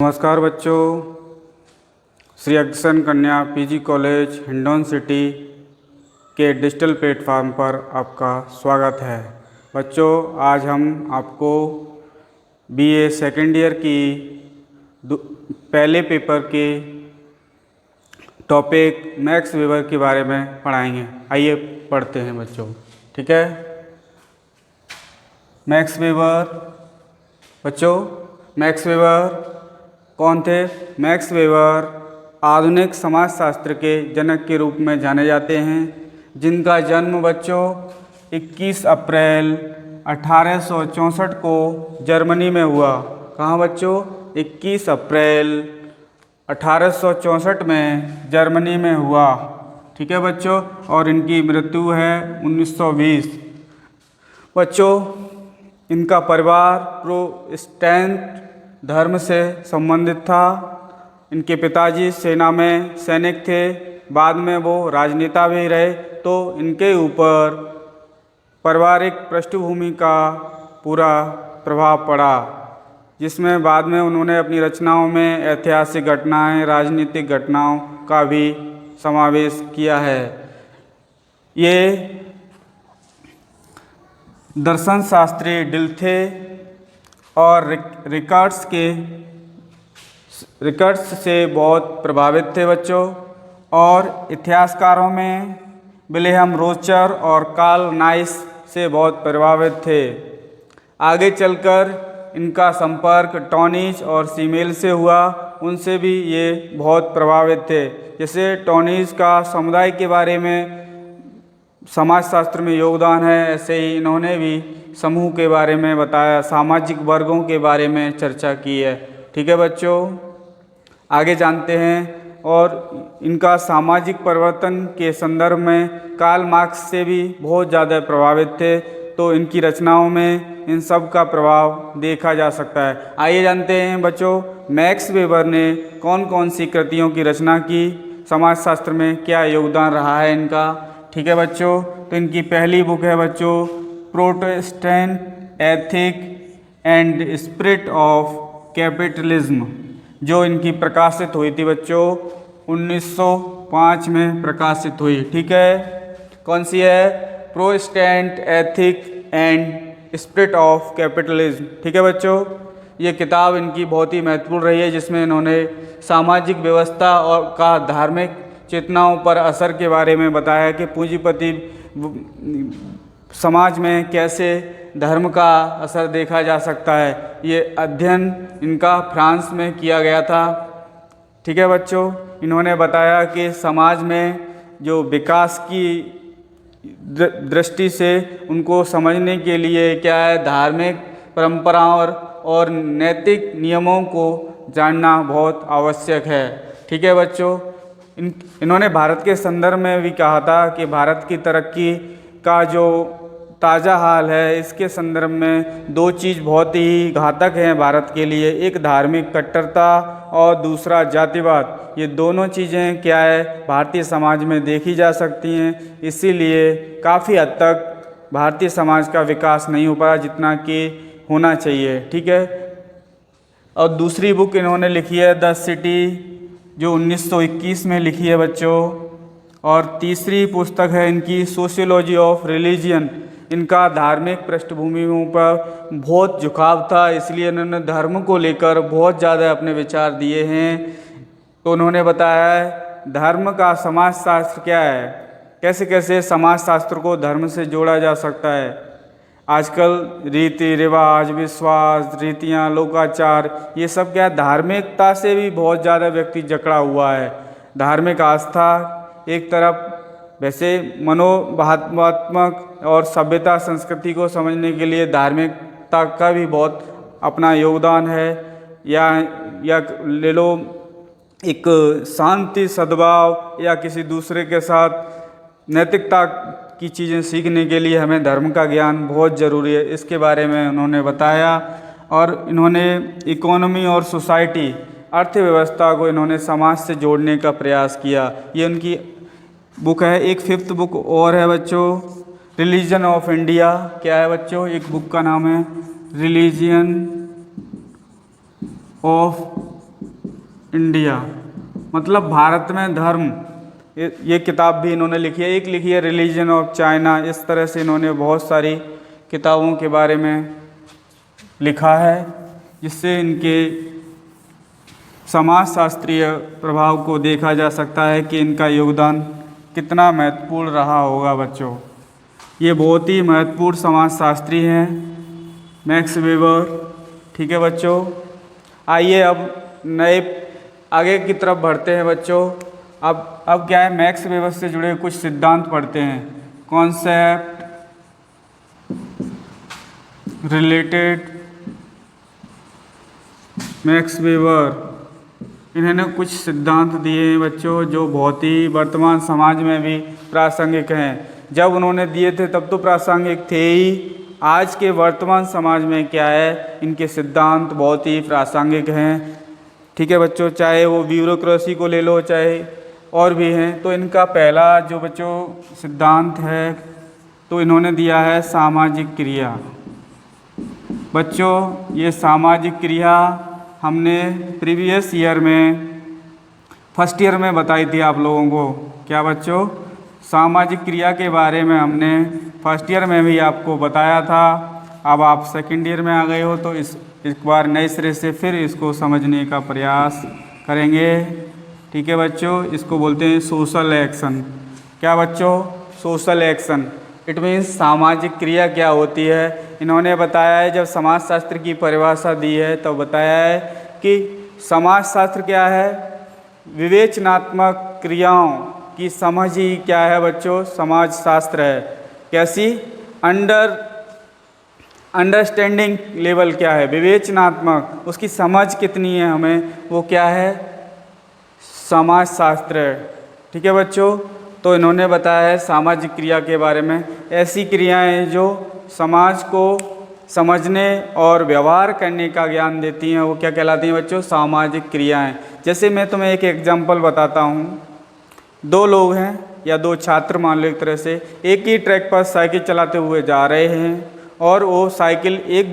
नमस्कार बच्चों, श्री अग्रसेन कन्या पीजी कॉलेज हिंडौन सिटी के डिजिटल प्लेटफॉर्म पर आपका स्वागत है। बच्चों, आज हम आपको बीए सेकेंड ईयर की पहले पेपर के टॉपिक मैक्स वेबर के बारे में पढ़ाएंगे। आइए पढ़ते हैं बच्चों, ठीक है। मैक्स वेबर, बच्चों मैक्स वेबर कौन थे? मैक्स वेबर आधुनिक समाजशास्त्र के जनक के रूप में जाने जाते हैं, जिनका जन्म बच्चों 21 अप्रैल 1864 को जर्मनी में हुआ। कहाँ बच्चों? 21 अप्रैल 1864 में जर्मनी में हुआ, ठीक है बच्चों। और इनकी मृत्यु है 1920। बच्चों, इनका परिवार प्रोटेस्टेंट धर्म से संबंधित था। इनके पिताजी सेना में सैनिक थे, बाद में वो राजनेता भी रहे, तो इनके ऊपर पारिवारिक पृष्ठभूमि का पूरा प्रभाव पड़ा, जिसमें बाद में उन्होंने अपनी रचनाओं में ऐतिहासिक घटनाएं, राजनीतिक घटनाओं का भी समावेश किया है। ये दर्शन शास्त्री डिल्थे और रिकर्ड्स से बहुत प्रभावित थे बच्चों। और इतिहासकारों में विलियम रोचर और कार्ल नाइस से बहुत प्रभावित थे। आगे चलकर इनका संपर्क टॉनीज और सीमेल से हुआ, उनसे भी ये बहुत प्रभावित थे। जैसे टॉनीज का समुदाय के बारे में समाजशास्त्र में योगदान है, ऐसे ही इन्होंने भी समूह के बारे में बताया, सामाजिक वर्गों के बारे में चर्चा की है, ठीक है बच्चों। आगे जानते हैं। और इनका सामाजिक परिवर्तन के संदर्भ में कार्ल मार्क्स से भी बहुत ज़्यादा प्रभावित थे, तो इनकी रचनाओं में इन सब का प्रभाव देखा जा सकता है। आइए जानते हैं बच्चों, मैक्स वेबर ने कौन कौन सी कृतियों की रचना की, समाजशास्त्र में क्या योगदान रहा है इनका, ठीक है बच्चों। तो इनकी पहली बुक है बच्चों Protestant ethic and spirit of capitalism, जो इनकी प्रकाशित हुई थी बच्चों 1905 में प्रकाशित हुई, ठीक है। कौन सी है? Protestant ethic and spirit of capitalism, ठीक है बच्चों। ये किताब इनकी बहुत ही महत्वपूर्ण रही है, जिसमें इन्होंने सामाजिक व्यवस्था और का धार्मिक चेतनाओं पर असर के बारे में बताया कि पूंजीपति समाज में कैसे धर्म का असर देखा जा सकता है। ये अध्ययन इनका फ्रांस में किया गया था, ठीक है बच्चों। इन्होंने बताया कि समाज में जो विकास की दृष्टि से उनको समझने के लिए क्या है, धार्मिक परंपराओं और नैतिक नियमों को जानना बहुत आवश्यक है, ठीक है बच्चों। इन्होंने भारत के संदर्भ में भी कहा था कि भारत की तरक्की का जो ताज़ा हाल है, इसके संदर्भ में दो चीज़ बहुत ही घातक हैं भारत के लिए, एक धार्मिक कट्टरता और दूसरा जातिवाद। ये दोनों चीज़ें क्या है, भारतीय समाज में देखी जा सकती हैं, इसीलिए काफ़ी हद तक भारतीय समाज का विकास नहीं हो पाया जितना कि होना चाहिए, ठीक है। और दूसरी बुक इन्होंने लिखी है द सिटी, जो 1921 में लिखी है बच्चों। और तीसरी पुस्तक है इनकी सोशियोलॉजी ऑफ रिलीजियन। इनका धार्मिक पृष्ठभूमियों पर बहुत झुकाव था, इसलिए इन्होंने धर्म को लेकर बहुत ज़्यादा अपने विचार दिए हैं। तो उन्होंने बताया है धर्म का समाजशास्त्र क्या है, कैसे कैसे समाजशास्त्र को धर्म से जोड़ा जा सकता है। आजकल रीति रिवाज, विश्वास, रीतियाँ, लोकाचार, ये सब क्या है, धार्मिकता से भी बहुत ज़्यादा व्यक्ति जकड़ा हुआ है। धार्मिक आस्था एक तरफ, वैसे मनोभावात्मक और सभ्यता संस्कृति को समझने के लिए धार्मिकता का भी बहुत अपना योगदान है। या ले लो एक शांति, सद्भाव या किसी दूसरे के साथ नैतिकता की चीज़ें सीखने के लिए हमें धर्म का ज्ञान बहुत ज़रूरी है, इसके बारे में उन्होंने बताया। और इन्होंने इकोनॉमी और सोसाइटी, अर्थव्यवस्था को इन्होंने समाज से जोड़ने का प्रयास किया। ये उनकी बुक है। एक फिफ्थ बुक और है बच्चों, रिलीजन ऑफ इंडिया। क्या है बच्चों? एक बुक का नाम है रिलीजियन ऑफ इंडिया, मतलब भारत में धर्म। ये किताब भी इन्होंने लिखी है। एक लिखी है रिलीजन ऑफ चाइना। इस तरह से इन्होंने बहुत सारी किताबों के बारे में लिखा है, जिससे इनके समाजशास्त्रीय प्रभाव को देखा जा सकता है कि इनका योगदान कितना महत्वपूर्ण रहा होगा बच्चों। ये बहुत ही महत्वपूर्ण समाजशास्त्री हैं मैक्स वेबर। ठीक है बच्चों, आइए अब नए आगे की तरफ बढ़ते हैं बच्चों। अब क्या है, मैक्स वेबर से जुड़े कुछ सिद्धांत पढ़ते हैं। कॉन्सेप्ट रिलेटेड मैक्स वेबर, इन्होंने कुछ सिद्धांत दिए हैं बच्चों जो बहुत ही वर्तमान समाज में भी प्रासंगिक हैं। जब उन्होंने दिए थे तब तो प्रासंगिक थे ही, आज के वर्तमान समाज में क्या है, इनके सिद्धांत बहुत ही प्रासंगिक हैं। ठीक है बच्चों, चाहे वो ब्यूरोक्रेसी को ले लो, चाहे और भी हैं। तो इनका पहला जो बच्चों सिद्धांत है तो इन्होंने दिया है सामाजिक क्रिया। बच्चों ये सामाजिक क्रिया हमने प्रीवियस ईयर में फर्स्ट ईयर में बताई थी आप लोगों को। क्या बच्चों, सामाजिक क्रिया के बारे में हमने फर्स्ट ईयर में भी आपको बताया था। अब आप सेकंड ईयर में आ गए हो तो एक बार नए सिरे से फिर इसको समझने का प्रयास करेंगे। ठीक है बच्चों, इसको बोलते हैं सोशल एक्शन। क्या बच्चों, सोशल एक्शन, इट मीन्स सामाजिक क्रिया क्या होती है। इन्होंने बताया है, जब समाजशास्त्र की परिभाषा दी है तो बताया है कि समाजशास्त्र क्या है, विवेचनात्मक क्रियाओं की समझ ही क्या है बच्चों, समाजशास्त्र है। कैसी, अंडरस्टैंडिंग लेवल क्या है, विवेचनात्मक, उसकी समझ कितनी है हमें, वो क्या है, समाजशास्त्र है। ठीक है बच्चों, तो इन्होंने बताया है सामाजिक क्रिया के बारे में, ऐसी क्रियाएं जो समाज को समझने और व्यवहार करने का ज्ञान देती हैं, वो क्या कहलाती हैं बच्चों, सामाजिक क्रियाएं। जैसे मैं तुम्हें एक एग्जांपल बताता हूँ। दो लोग हैं या दो छात्र मान लो, एक तरह से एक ही ट्रैक पर साइकिल चलाते हुए जा रहे हैं और वो साइकिल एक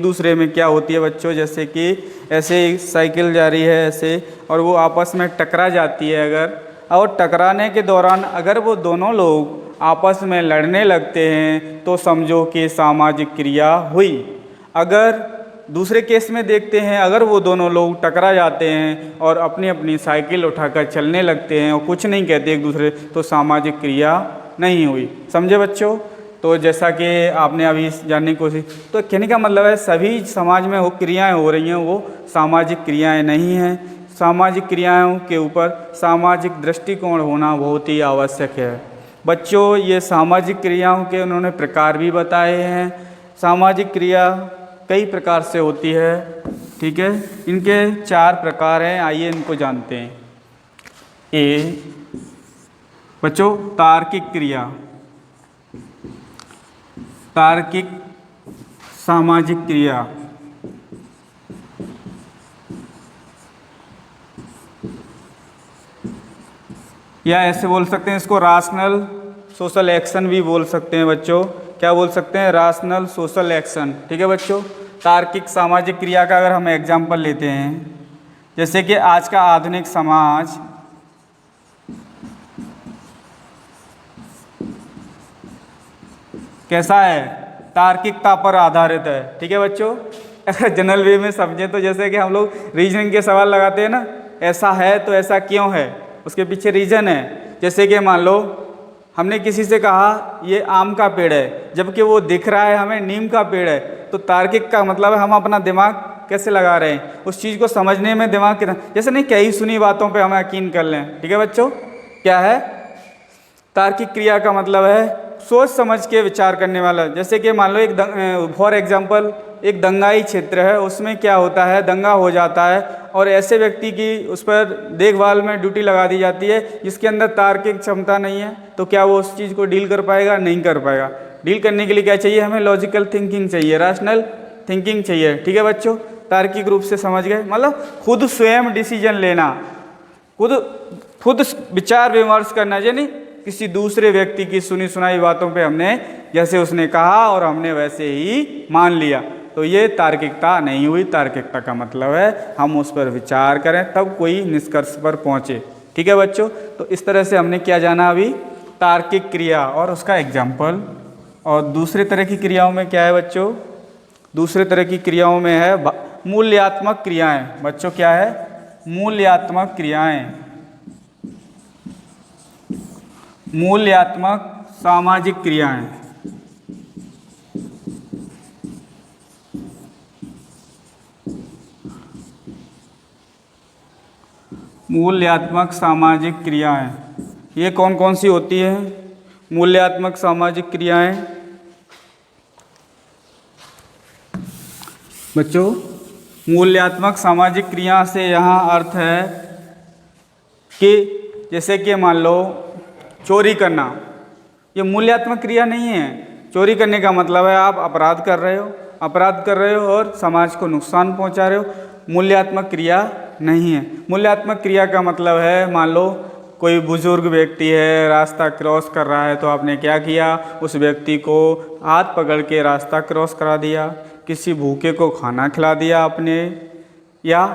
दूसरे में क्या होती है बच्चों, जैसे कि ऐसे साइकिल जा रही है ऐसे, और वो आपस में टकरा जाती है अगर, और टकराने के दौरान अगर वो दोनों लोग आपस में लड़ने लगते हैं तो समझो कि सामाजिक क्रिया हुई। अगर दूसरे केस में देखते हैं, अगर वो दोनों लोग टकरा जाते हैं और अपनी अपनी साइकिल उठाकर चलने लगते हैं और कुछ नहीं कहते एक दूसरे, तो सामाजिक क्रिया नहीं हुई। समझे बच्चों। तो जैसा कि आपने अभी जानने की कोशिश, तो कहने का मतलब है सभी समाज में वो क्रियाएं हो रही हैं, वो सामाजिक क्रियाएं नहीं हैं। सामाजिक क्रियाओं के ऊपर सामाजिक दृष्टिकोण होना बहुत ही आवश्यक है बच्चों। ये सामाजिक क्रियाओं के उन्होंने प्रकार भी बताए हैं। सामाजिक क्रिया कई प्रकार से होती है। ठीक है, इनके 4 प्रकार हैं, आइए इनको जानते हैं। ए बच्चों, तार्किक क्रिया, तार्किक सामाजिक क्रिया। या ऐसे बोल सकते हैं इसको राशनल सोशल एक्शन भी बोल सकते हैं बच्चों। क्या बोल सकते हैं, राशनल सोशल एक्शन। ठीक है बच्चों, तार्किक सामाजिक क्रिया का अगर हम एग्जाम्पल लेते हैं, जैसे कि आज का आधुनिक समाज कैसा है, तार्किकता पर आधारित है। ठीक है बच्चों, अगर जनरल वे में समझें तो जैसे कि हम लोग रीजनिंग के सवाल लगाते हैं ना, ऐसा है तो ऐसा क्यों है, उसके पीछे रीजन है। जैसे कि मान लो हमने किसी से कहा ये आम का पेड़ है, जबकि वो दिख रहा है हमें नीम का पेड़ है, तो तार्किक का मतलब है हम अपना दिमाग कैसे लगा रहे हैं, उस चीज़ को समझने में दिमाग कितना, जैसे नहीं कई सुनी बातों पे हम यकीन कर लें। ठीक है बच्चों, क्या है तार्किक क्रिया का मतलब है सोच समझ के विचार करने वाला। जैसे कि मान लो एक फॉर एग्जांपल एक दंगाई क्षेत्र है, उसमें क्या होता है, दंगा हो जाता है और ऐसे व्यक्ति की उस पर देखभाल में ड्यूटी लगा दी जाती है जिसके अंदर तार्किक क्षमता नहीं है, तो क्या वो उस चीज़ को डील कर पाएगा, नहीं कर पाएगा। डील करने के लिए क्या चाहिए, हमें लॉजिकल थिंकिंग चाहिए, रैशनल थिंकिंग चाहिए। ठीक है बच्चों, तार्किक रूप से समझ गए, मतलब खुद स्वयं डिसीजन लेना, खुद विचार विमर्श करना, यानी किसी दूसरे व्यक्ति की सुनी सुनाई बातों पे हमने जैसे उसने कहा और हमने वैसे ही मान लिया, तो ये तार्किकता नहीं हुई। तार्किकता का मतलब है हम उस पर विचार करें तब कोई निष्कर्ष पर पहुँचे। ठीक है बच्चों, तो इस तरह से हमने क्या जाना अभी, तार्किक क्रिया और उसका एग्जाम्पल। और दूसरे तरह की क्रियाओं में क्या है बच्चों, दूसरे तरह की क्रियाओं में है मूल्यात्मक क्रियाएं। बच्चों क्या है, मूल्यात्मक क्रियाएं, मूल्यात्मक सामाजिक क्रियाएं। मूल्यात्मक सामाजिक क्रियाएं, ये कौन कौन सी होती है मूल्यात्मक सामाजिक क्रियाएं बच्चों? मूल्यात्मक सामाजिक क्रिया से यहाँ अर्थ है कि जैसे कि मान लो चोरी करना, ये मूल्यात्मक क्रिया नहीं है। चोरी करने का मतलब है आप अपराध कर रहे हो, अपराध कर रहे हो और समाज को नुकसान पहुंचा रहे हो, मूल्यात्मक क्रिया नहीं है। मूल्यात्मक क्रिया का मतलब है मान लो कोई बुजुर्ग व्यक्ति है, रास्ता क्रॉस कर रहा है, तो आपने क्या किया, उस व्यक्ति को हाथ पकड़ के रास्ता क्रॉस करा दिया, किसी भूखे को खाना खिला दिया आपने, या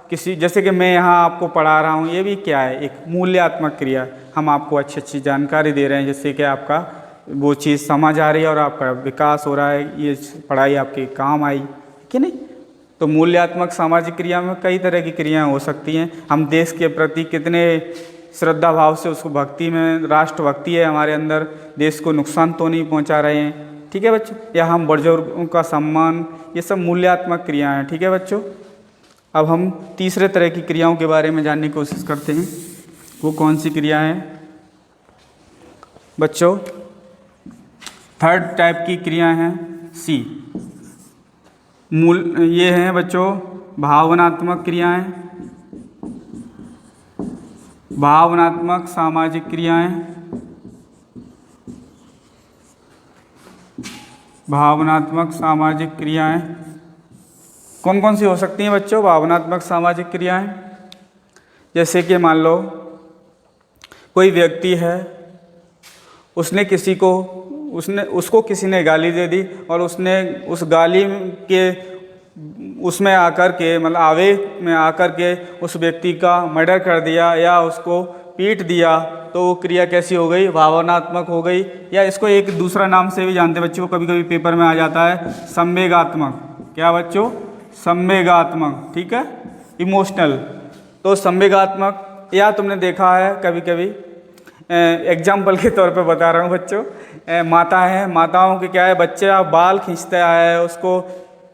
किसी, जैसे कि मैं यहाँ आपको पढ़ा रहा हूँ, ये भी क्या है, एक मूल्यात्मक क्रिया। हम आपको अच्छी अच्छी जानकारी दे रहे हैं जिससे कि आपका वो चीज़ समझ आ रही है और आपका विकास हो रहा है, ये पढ़ाई आपके काम आई कि नहीं। तो मूल्यात्मक सामाजिक क्रिया में कई तरह की क्रियाएं हो सकती हैं। हम देश के प्रति कितने श्रद्धा भाव से उसको भक्ति में, राष्ट्रभक्ति है हमारे अंदर, देश को नुकसान तो नहीं पहुंचा रहे हैं। ठीक है बच्चों, या हम बुजुर्गों का सम्मान, ये सब मूल्यात्मक क्रियाएं हैं। ठीक है बच्चों, अब हम तीसरे तरह की क्रियाओं के बारे में जानने की कोशिश करते हैं। वो कौन सी क्रिया है बच्चों? थर्ड टाइप की क्रिया हैं सी, ये हैं बच्चों भावनात्मक क्रियाएं, भावनात्मक सामाजिक क्रियाएं, भावनात्मक सामाजिक क्रियाएं कौन कौन सी हो सकती हैं बच्चों? भावनात्मक सामाजिक क्रियाएं जैसे कि मान लो कोई व्यक्ति है, उसको किसी ने गाली दे दी और उसने उस गाली के उसमें आकर के, मतलब आवेग में आकर के उस व्यक्ति का मर्डर कर दिया या उसको पीट दिया, तो वो क्रिया कैसी हो गई? भावनात्मक हो गई। या इसको एक दूसरा नाम से भी जानते हैं बच्चों, कभी कभी पेपर में आ जाता है, संवेगात्मक। क्या बच्चों? संवेगात्मक। ठीक है, इमोशनल। तो संवेगात्मक, या तुमने देखा है कभी कभी, एग्जाम्पल के तौर पे बता रहा हूँ बच्चों, माता है, माताओं के क्या है, बच्चा बाल खींचता है, उसको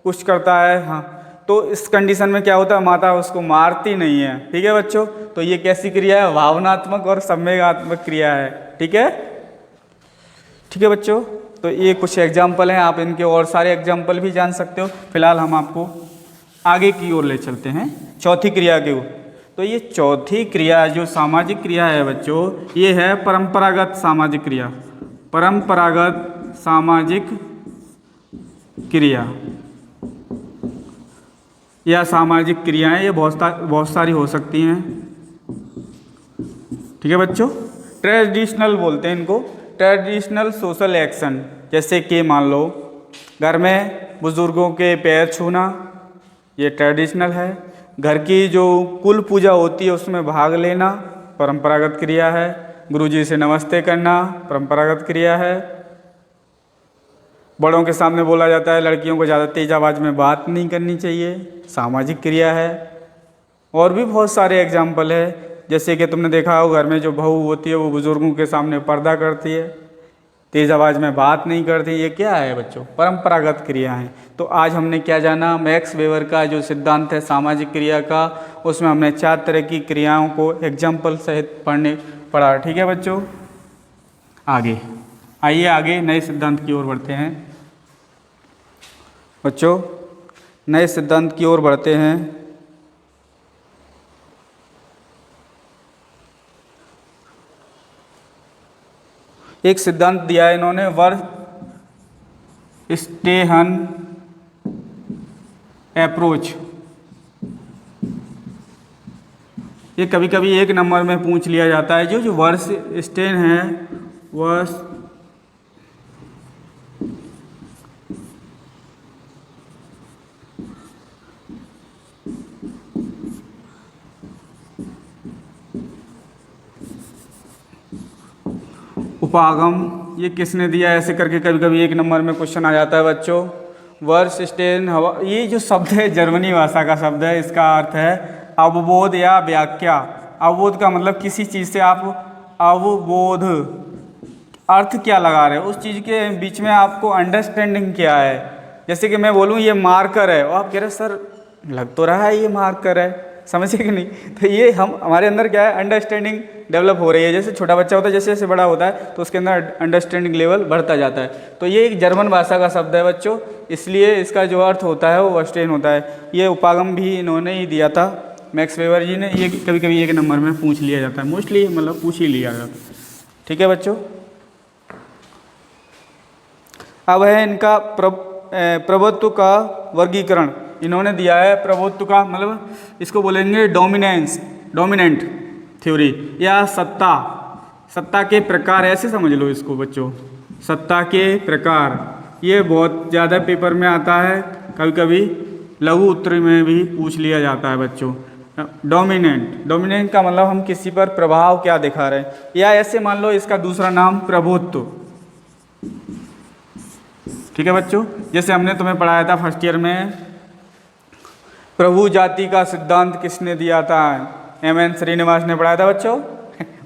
कुछ करता है, हाँ, तो इस कंडीशन में क्या होता है, माता उसको मारती नहीं है। ठीक है बच्चों, तो ये कैसी क्रिया है? भावनात्मक और संवेगात्मक क्रिया है। ठीक है, ठीक है बच्चों, तो ये कुछ एग्जाम्पल हैं, आप इनके और सारे एग्जाम्पल भी जान सकते हो। फिलहाल हम आपको आगे की ओर ले चलते हैं, चौथी क्रिया की ओर। तो ये चौथी क्रिया जो सामाजिक क्रिया है बच्चों, ये है परंपरागत सामाजिक क्रिया। परंपरागत सामाजिक क्रिया या सामाजिक क्रियाएं, ये बहुत सारी हो सकती हैं। ठीक है बच्चों, ट्रेडिशनल बोलते हैं इनको, ट्रेडिशनल सोशल एक्शन। जैसे कि मान लो घर में बुजुर्गों के पैर छूना, ये ट्रेडिशनल है। घर की जो कुल पूजा होती है उसमें भाग लेना, परंपरागत क्रिया है। गुरुजी से नमस्ते करना, परंपरागत क्रिया है। बड़ों के सामने बोला जाता है लड़कियों को ज़्यादा तेज आवाज़ में बात नहीं करनी चाहिए, सामाजिक क्रिया है। और भी बहुत सारे एग्जाम्पल है, जैसे कि तुमने देखा हो घर में जो बहू होती है वो बुजुर्गों के सामने पर्दा करती है, तेज़ आवाज़ में बात नहीं करती। ये क्या है बच्चों? परंपरागत क्रिया है। तो आज हमने क्या जाना, मैक्स वेबर का जो सिद्धांत है सामाजिक क्रिया का, उसमें हमने 4 तरह की क्रियाओं को एग्जाम्पल सहित पढ़ा। ठीक है बच्चों, आगे आइए, आगे नए सिद्धांत की ओर बढ़ते हैं बच्चों, नए सिद्धांत की ओर बढ़ते हैं। एक सिद्धांत दिया है इन्होंने, वर्स्टेहन अप्रोच। ये कभी कभी 1 नंबर में पूछ लिया जाता है। जो वर्स्टेन है, उपागम ये किसने दिया, ऐसे करके कभी कभी 1 नंबर में क्वेश्चन आ जाता है बच्चों। वर्ष स्टेन हवा, ये जो शब्द है जर्मनी भाषा का शब्द है, इसका अर्थ है अवबोध या व्याख्या। अवबोध का मतलब किसी चीज़ से आप अवबोध अर्थ क्या लगा रहे हो, उस चीज़ के बीच में आपको अंडरस्टैंडिंग क्या है। जैसे कि मैं बोलूँ ये मार्कर है और आप कह रहे सर लग तो रहा है ये मार्कर है, समझे कि नहीं। तो ये हमारे अंदर क्या है, अंडरस्टैंडिंग डेवलप हो रही है। जैसे छोटा बच्चा होता है, जैसे जैसे बड़ा होता है तो उसके अंदर अंडरस्टैंडिंग लेवल बढ़ता जाता है। तो ये एक जर्मन भाषा का शब्द है बच्चों, इसलिए इसका जो अर्थ होता है वो वर्स्टेन होता है। ये उपागम भी इन्होंने ही दिया था, मैक्स वेबर जी ने। ये कभी कभी 1 नंबर में पूछ लिया जाता है, मोस्टली मतलब पूछ ही लिया जाता है। ठीक है बच्चों। अब है इनका प्रभुत्व का वर्गीकरण। इन्होंने दिया है प्रभुत्व का मतलब इसको बोलेंगे डोमिनेंट थ्योरी या सत्ता के प्रकार, ऐसे समझ लो इसको बच्चों, सत्ता के प्रकार। ये बहुत ज़्यादा पेपर में आता है, कभी कभी लघु उत्तरी में भी पूछ लिया जाता है बच्चों। डोमिनेंट का मतलब हम किसी पर प्रभाव क्या दिखा रहे हैं, या ऐसे मान लो इसका दूसरा नाम प्रभुत्व। ठीक है बच्चों, जैसे हमने तुम्हें पढ़ाया था फर्स्ट ईयर में, प्रभु जाति का सिद्धांत किसने दिया था, M.N. श्रीनिवास ने पढ़ाया था बच्चों।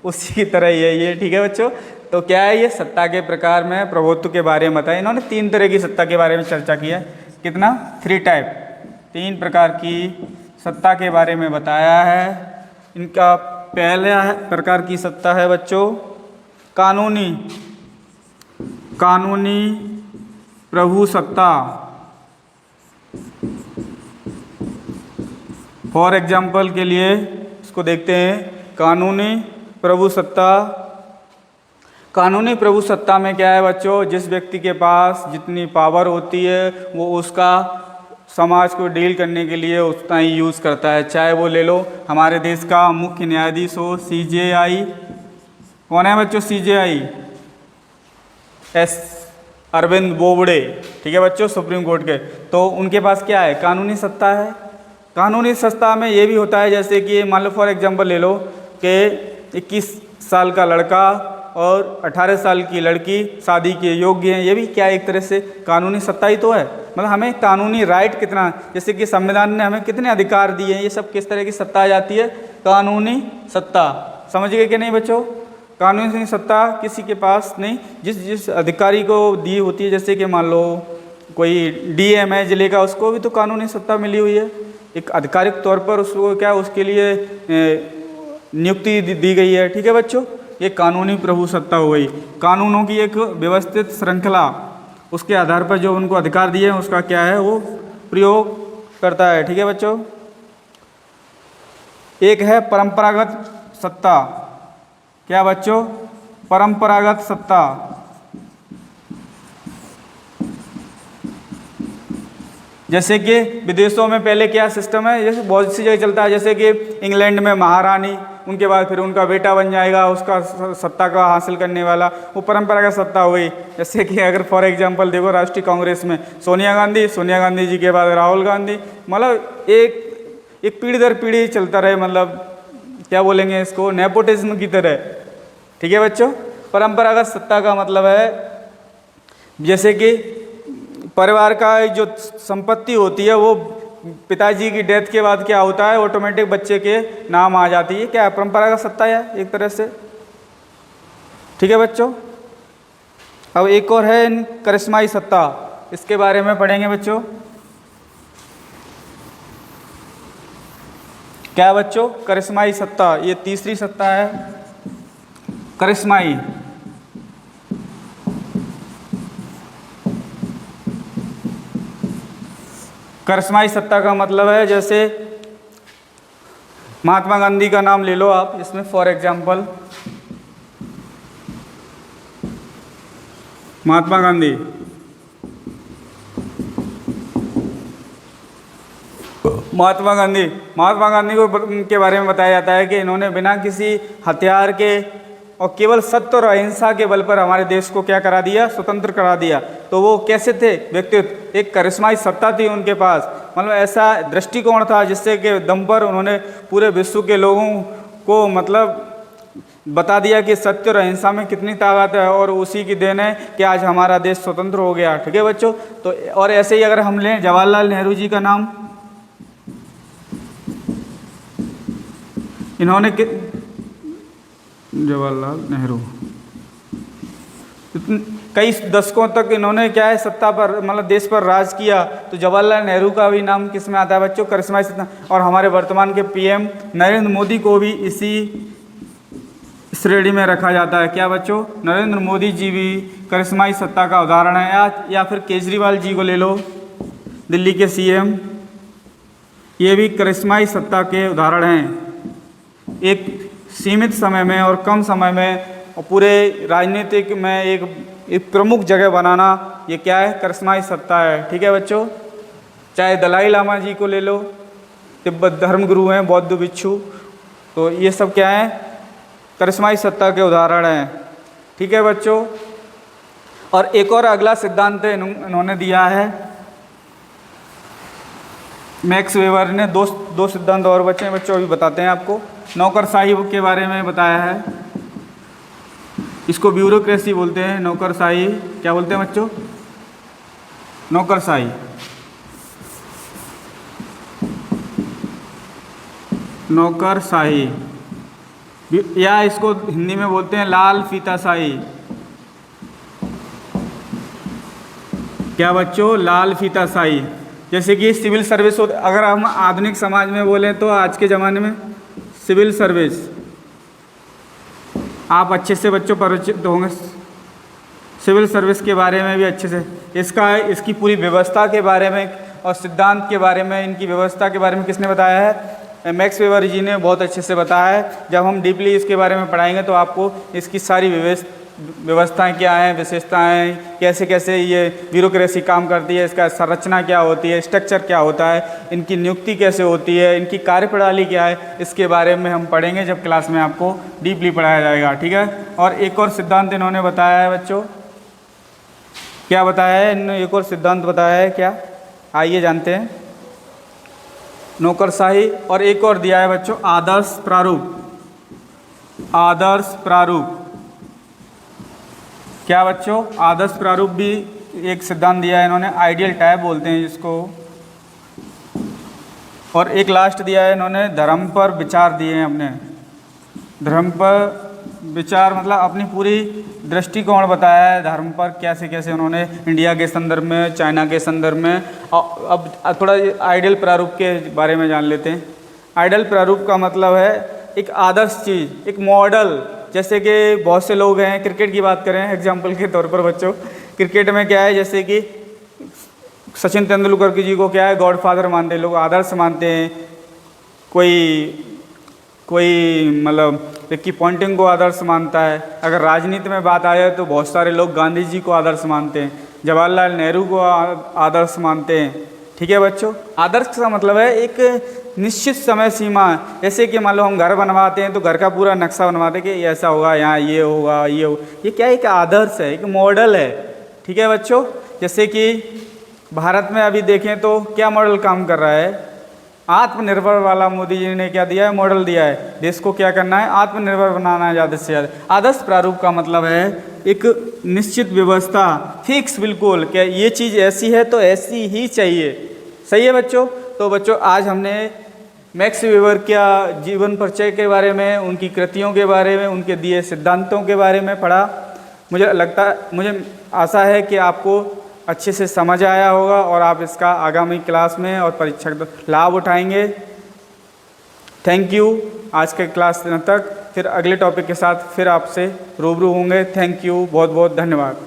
उसी की तरह ही है ये। ठीक है बच्चों, तो क्या है ये सत्ता के प्रकार में प्रभुत्व के बारे में बताया। इन्होंने 3 तरह की सत्ता के बारे में चर्चा की है। कितना, 3 टाइप, 3 प्रकार की सत्ता के बारे में बताया है। इनका पहला प्रकार की सत्ता है बच्चों कानूनी प्रभु सत्ता। फॉर एग्जाम्पल के लिए इसको देखते हैं, कानूनी प्रभु सत्ता। कानूनी प्रभु सत्ता में क्या है बच्चों, जिस व्यक्ति के पास जितनी पावर होती है वो उसका समाज को डील करने के लिए उतना ही यूज़ करता है। चाहे वो ले लो हमारे देश का मुख्य न्यायाधीश हो, CJI। कौन है बच्चों CJI? अरविंद बोबड़े। ठीक है बच्चों, सुप्रीम कोर्ट के। तो उनके पास क्या है, कानूनी सत्ता है। कानूनी सत्ता में ये भी होता है, जैसे कि मान लो फॉर एग्जांपल ले लो कि 21 साल का लड़का और 18 साल की लड़की शादी के योग्य हैं। ये भी क्या एक तरह से कानूनी सत्ता ही तो है। मतलब हमें कानूनी राइट कितना, जैसे कि संविधान ने हमें कितने अधिकार दिए हैं, ये सब किस तरह की सत्ता आ जाती है, कानूनी सत्ता। समझ गए कि नहीं बच्चों। कानूनी सत्ता किसी के पास नहीं, जिस अधिकारी को दी होती है, जैसे कि मान लो कोई DM है जिले का, उसको भी तो कानूनी सत्ता मिली हुई है। एक आधिकारिक तौर पर उसको क्या उसके लिए नियुक्ति दी गई है। ठीक है बच्चों, ये कानूनी प्रभु सत्ता हो गई। कानूनों की एक व्यवस्थित श्रृंखला, उसके आधार पर जो उनको अधिकार दिए हैं उसका क्या है वो प्रयोग करता है। ठीक है बच्चों। एक है परंपरागत सत्ता। क्या बच्चों, परंपरागत सत्ता। जैसे कि विदेशों में पहले क्या सिस्टम है, जैसे बहुत सी जगह चलता है, जैसे कि इंग्लैंड में महारानी, उनके बाद फिर उनका बेटा बन जाएगा उसका सत्ता का हासिल करने वाला, वो परंपरागत सत्ता हुई। जैसे कि अगर फॉर एग्जांपल देखो राष्ट्रीय कांग्रेस में सोनिया गांधी जी के बाद राहुल गांधी, मतलब एक पीढ़ी दर पीढ़ी चलता रहे, मतलब क्या बोलेंगे इसको, नेपोटिज्म की तरह। ठीक है बच्चों। परंपरागत सत्ता का मतलब है जैसे कि परिवार का जो संपत्ति होती है वो पिताजी की डेथ के बाद क्या होता है, ऑटोमेटिक बच्चे के नाम आ जाती है। क्या परंपरागत सत्ता है एक तरह से। ठीक है बच्चों। अब एक और है करिश्माई सत्ता, इसके बारे में पढ़ेंगे बच्चों। क्या बच्चों, करिश्माई सत्ता, ये तीसरी सत्ता है करिश्माई। करिश्माई सत्ता का मतलब है, जैसे महात्मा गांधी का नाम ले लो आप इसमें फॉर एग्जांपल, महात्मा गांधी। महात्मा गांधी को के बारे में बताया जाता है कि इन्होंने बिना किसी हथियार के और केवल सत्य और अहिंसा के बल पर हमारे देश को क्या करा दिया, स्वतंत्र करा दिया। तो वो कैसे थे व्यक्तित्व, एक करिश्माई सत्ता थी उनके पास, मतलब ऐसा दृष्टिकोण था जिससे के दम पर उन्होंने पूरे विश्व के लोगों को मतलब बता दिया कि सत्य और अहिंसा में कितनी ताकत है और उसी की देन है कि आज हमारा देश स्वतंत्र हो गया। ठीक है बच्चों। तो और ऐसे ही अगर हम लें जवाहरलाल नेहरू जी का नाम, इन्होंने जवाहरलाल नेहरू कई दशकों तक इन्होंने क्या है सत्ता पर मतलब देश पर राज किया। तो जवाहरलाल नेहरू का भी नाम किस में आता है बच्चों? करिश्माई सत्ता। और हमारे वर्तमान के पीएम नरेंद्र मोदी को भी इसी श्रेणी में रखा जाता है। क्या बच्चों? नरेंद्र मोदी जी भी करिश्माई सत्ता का उदाहरण है। या फिर केजरीवाल जी को ले लो, दिल्ली के सीएम, ये भी करिश्माई सत्ता के उदाहरण हैं। एक सीमित समय में और कम समय में और पूरे राजनीतिक में एक प्रमुख जगह बनाना, ये क्या है? करिश्माई सत्ता है। ठीक है बच्चों। चाहे दलाई लामा जी को ले लो, तिब्बत धर्मगुरु हैं, बौद्ध भिक्षु, तो ये सब क्या है? करिश्माई सत्ता के उदाहरण हैं। ठीक है बच्चों। और एक और अगला सिद्धांत इन्होंने दिया है मैक्स वेबर ने। दो सिद्धांत और बचे हैं बच्चों, अभी बताते हैं आपको। नौकरशाही के बारे में बताया है, इसको ब्यूरोक्रेसी बोलते हैं। नौकरशाही क्या बोलते हैं बच्चों? नौकरशाही। नौकरशाही या इसको हिंदी में बोलते हैं लाल फीताशाही। क्या बच्चों? लाल फीताशाही। जैसे कि सिविल सर्विस अगर हम आधुनिक समाज में बोलें तो आज के ज़माने में सिविल सर्विस, आप अच्छे से बच्चों परिचित होंगे सिविल सर्विस के बारे में भी अच्छे से। इसकी पूरी व्यवस्था के बारे में और सिद्धांत के बारे में, इनकी व्यवस्था के बारे में किसने बताया है? मैक्स वेबर जी ने बहुत अच्छे से बताया है। जब हम डीपली इसके बारे में पढ़ाएंगे तो आपको इसकी सारी व्यवस्थाएं क्या हैं, विशेषताएं, कैसे कैसे ये ब्यूरोक्रेसी काम करती है, इसका संरचना क्या होती है, स्ट्रक्चर क्या होता है, इनकी नियुक्ति कैसे होती है, इनकी कार्यप्रणाली क्या है, इसके बारे में हम पढ़ेंगे जब क्लास में आपको डीपली पढ़ाया जाएगा। ठीक है। और एक और सिद्धांत इन्होंने बताया है बच्चों, क्या बताया है? इन्होंने एक और सिद्धांत बताया है, क्या? आइए जानते हैं। नौकरशाही और एक और दिया है बच्चों आदर्श प्रारूप। आदर्श प्रारूप क्या बच्चों? आदर्श प्रारूप भी एक सिद्धांत दिया है इन्होंने, आइडियल टाइप बोलते हैं जिसको। और एक लास्ट दिया है इन्होंने धर्म पर विचार दिए हैं अपने। धर्म पर विचार मतलब अपनी पूरी दृष्टिकोण बताया है धर्म पर, कैसे कैसे उन्होंने इंडिया के संदर्भ में, चाइना के संदर्भ में। अब थोड़ा आइडियल प्रारूप के बारे में जान लेते हैं। आइडियल प्रारूप का मतलब है एक आदर्श चीज़, एक मॉडल। जैसे कि बहुत से लोग हैं, क्रिकेट की बात करें एग्जाम्पल के तौर पर बच्चों, क्रिकेट में क्या है, जैसे कि सचिन तेंदुलकर जी को क्या है, गॉडफादर मानते हैं लोग, आदर्श मानते हैं। कोई मतलब रिकी पॉन्टिंग को आदर्श मानता है। अगर राजनीति में बात आ जाए तो बहुत सारे लोग गांधी जी को आदर्श मानते हैं, जवाहरलाल नेहरू को आदर्श मानते हैं। ठीक है बच्चों। आदर्श का मतलब है एक निश्चित समय सीमा। जैसे कि मान लो हम घर बनवाते हैं तो घर का पूरा नक्शा बनवाते हैं कि ऐसा होगा, यहाँ ये होगा, ये होगा। ये क्या है? एक आदर्श है, एक मॉडल है। ठीक है बच्चों। जैसे कि भारत में अभी देखें तो क्या मॉडल काम कर रहा है? आत्मनिर्भर वाला मोदी जी ने क्या दिया है? मॉडल दिया है। देश को क्या करना है? आत्मनिर्भर बनाना है ज़्यादा से ज़्यादा। आदर्श प्रारूप का मतलब है एक निश्चित व्यवस्था, फिक्स, बिल्कुल क्या ये चीज़ ऐसी है तो ऐसी ही चाहिए। सही है बच्चों। तो बच्चों आज हमने मैक्स वेबर का जीवन परिचय के बारे में, उनकी कृतियों के बारे में, उनके दिए सिद्धांतों के बारे में पढ़ा। मुझे आशा है कि आपको अच्छे से समझ आया होगा और आप इसका आगामी क्लास में और परीक्षा लाभ उठाएंगे। Thank you. आज के क्लास तक फिर अगले टॉपिक के साथ फिर आपसे रूबरू होंगे। थैंक यू, बहुत बहुत धन्यवाद।